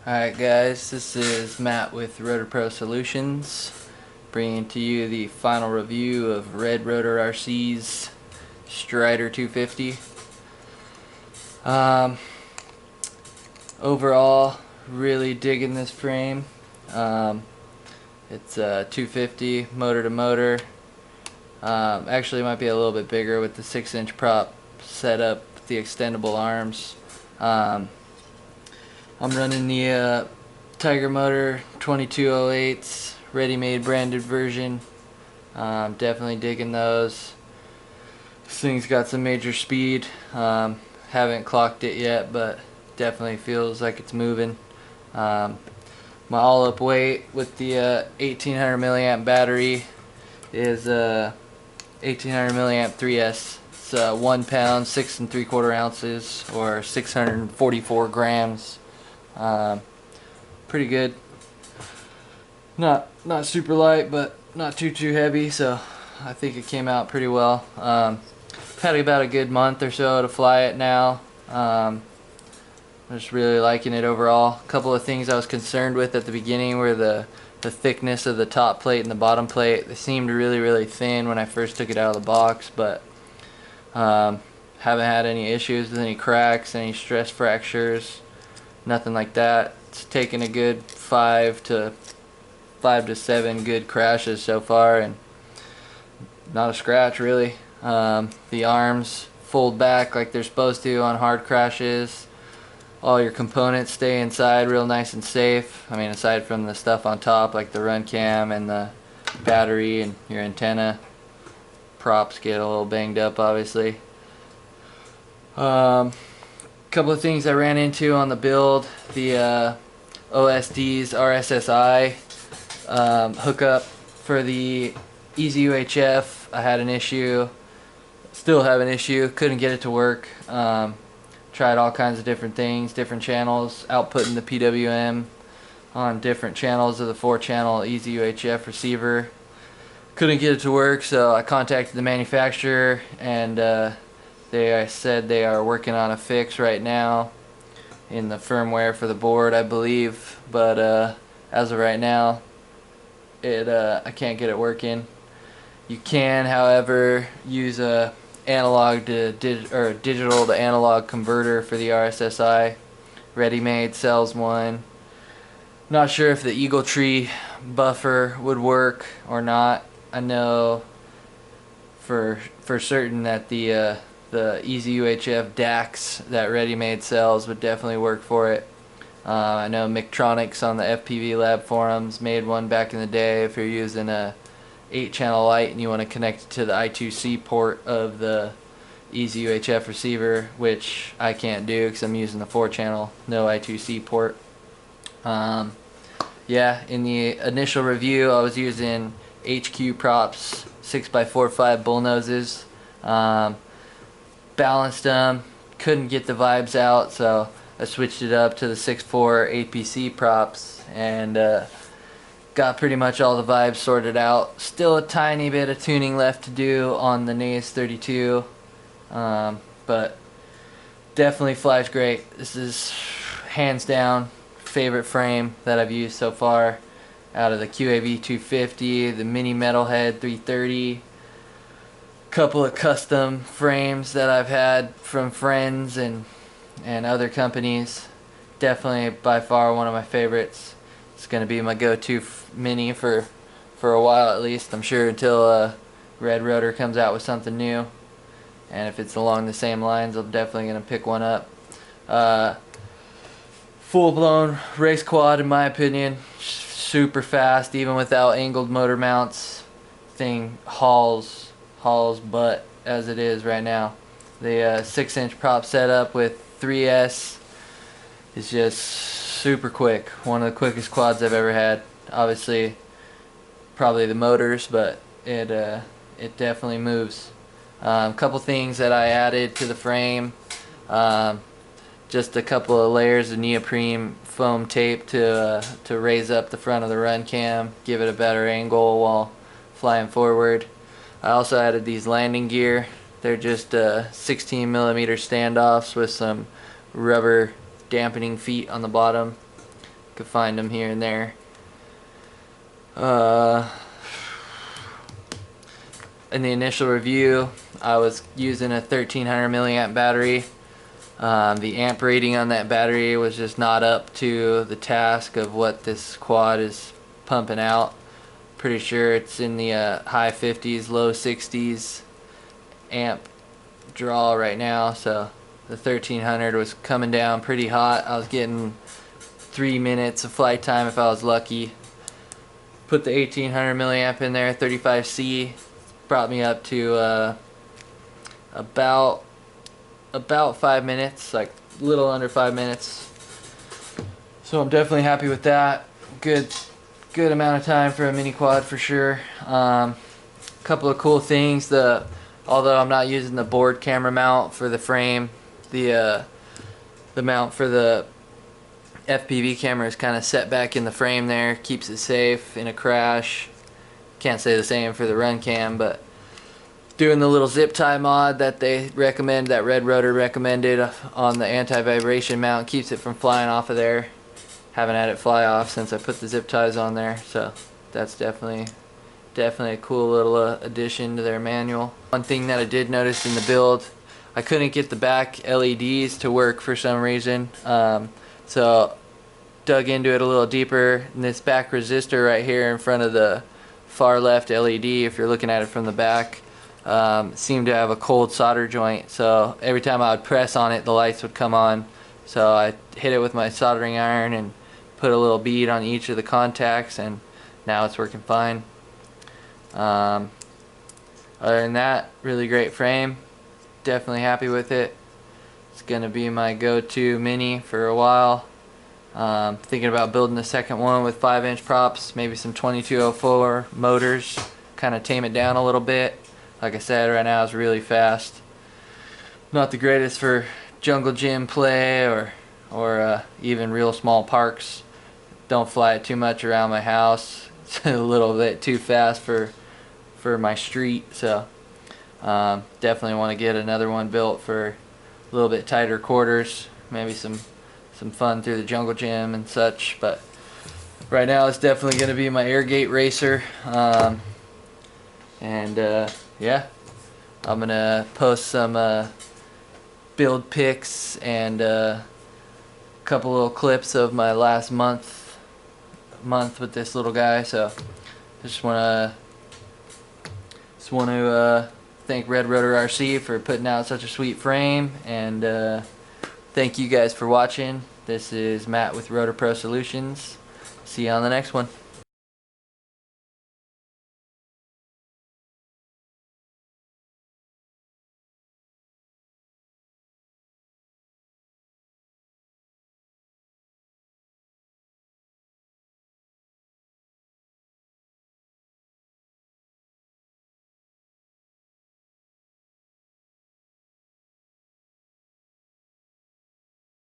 Alright guys, this is Matt with Rotor Pro Solutions, bringing to you the final review of Red Rotor RC's Strider 250. Overall, really digging this frame. It's a 250 motor to motor. Actually, it might be a little bit bigger with the 6-inch prop setup, the extendable arms. I'm running the Tiger Motor 2208s, ready-made branded version. Definitely digging those. This thing's got some major speed. Haven't clocked it yet, but definitely feels like it's moving. My all-up weight with the 1800 milliamp battery is 1800 milliamp 3S. It's 1 pound 6 3/4 ounces, or 644 grams. Pretty good. Not super light, but not too heavy, so I think it came out pretty well. Had about a good month or so to fly it now. I'm just really liking it overall. A couple of things I was concerned with at the beginning were the thickness of the top plate and the bottom plate. They seemed really thin when I first took it out of the box, but haven't had any issues with any cracks, any stress fractures, nothing like that. It's taken a good 5 to 7 good crashes so far, and not a scratch really. The arms fold back like they're supposed to on hard crashes. All your components stay inside real nice and safe. I mean, aside from the stuff on top like the run cam and the battery and your antenna. Props get a little banged up, obviously. Couple of things I ran into on the build: the OSD's RSSI hookup for the Easy UHF. I had an issue, still have an issue, couldn't get it to work. Tried all kinds of different things, different channels, outputting the PWM on different channels of the 4-channel Easy UHF receiver. Couldn't get it to work, so I contacted the manufacturer, and they said they are working on a fix right now in the firmware for the board, I believe. But as of right now, I can't get it working. You can, however, use a analog to digital to analog converter for the RSSI. Ready-made sells one. Not sure if the Eagle Tree buffer would work or not. I know for certain that the Easy UHF DACs that Ready-made sells would definitely work for it. I know Mictronics on the FPV Lab forums made one back in the day if you're using a 8-channel light and you want to connect it to the I2C port of the Easy UHF receiver, which I can't do because I'm using the 4-channel, no I2C port. Yeah, in the initial review I was using HQ props, 6x4.5 bullnoses. Balanced them, couldn't get the vibes out, so I switched it up to the 6.4 APC props, and got pretty much all the vibes sorted out. Still a tiny bit of tuning left to do on the NAS 32, but definitely flies great. This is hands down favorite frame that I've used so far out of the QAV 250, the Mini Metalhead 330. Couple of custom frames that I've had from friends and other companies. Definitely by far one of my favorites. It's gonna be my go-to mini for a while at least. I'm sure until Red Rotor comes out with something new, and if it's along the same lines, I'm definitely gonna pick one up. Full-blown race quad in my opinion. Super fast even without angled motor mounts. Thing hauls butt as it is right now. The 6-inch prop setup with 3S is just super quick. One of the quickest quads I've ever had. Obviously, probably the motors, but it definitely moves. Couple things that I added to the frame. Just a couple of layers of neoprene foam tape to raise up the front of the run cam, give it a better angle while flying forward. I also added these landing gear. They're just 16mm standoffs with some rubber dampening feet on the bottom. Could find them here and there. In the initial review, I was using a 1300 milliamp battery. The amp rating on that battery was just not up to the task of what this quad is pumping out. Pretty sure it's in the high 50s, low 60s amp draw right now, so the 1300 was coming down pretty hot. I was getting 3 minutes of flight time if I was lucky. Put the 1800 milliamp in there, 35C, brought me up to about 5 minutes, like a little under 5 minutes. So I'm definitely happy with that. Good amount of time for a mini quad for sure. Couple of cool things. Although I'm not using the board camera mount for the frame, the mount for the FPV camera is kind of set back in the frame there, keeps it safe in a crash. Can't say the same for the run cam, but doing the little zip tie mod that they recommend, that Red Rotor recommended on the anti-vibration mount, keeps it from flying off of there. Haven't had it fly off since I put the zip ties on there, so that's definitely a cool little addition to their manual. One thing that I did notice in the build, I couldn't get the back LEDs to work for some reason, so dug into it a little deeper, and this back resistor right here in front of the far left LED, if you're looking at it from the back, seemed to have a cold solder joint, so every time I would press on it the lights would come on. So I hit it with my soldering iron and put a little bead on each of the contacts, and now it's working fine. Other than that, really great frame, definitely happy with it. It's gonna be my go-to mini for a while. Thinking about building a second one with 5-inch props, maybe some 2204 motors, kind of tame it down a little bit. Like I said, right now it's really fast. Not the greatest for jungle gym play or even real small parks. Don't fly it too much around my house. It's a little bit too fast for my street, so definitely want to get another one built for a little bit tighter quarters, maybe some fun through the jungle gym and such. But right now it's definitely going to be my air gate racer, yeah, I'm gonna post some build pics and a couple little clips of my last month with this little guy. So just want to thank Red Rotor RC for putting out such a sweet frame, and thank you guys for watching. This is Matt with Rotor Pro Solutions. See you on the next one.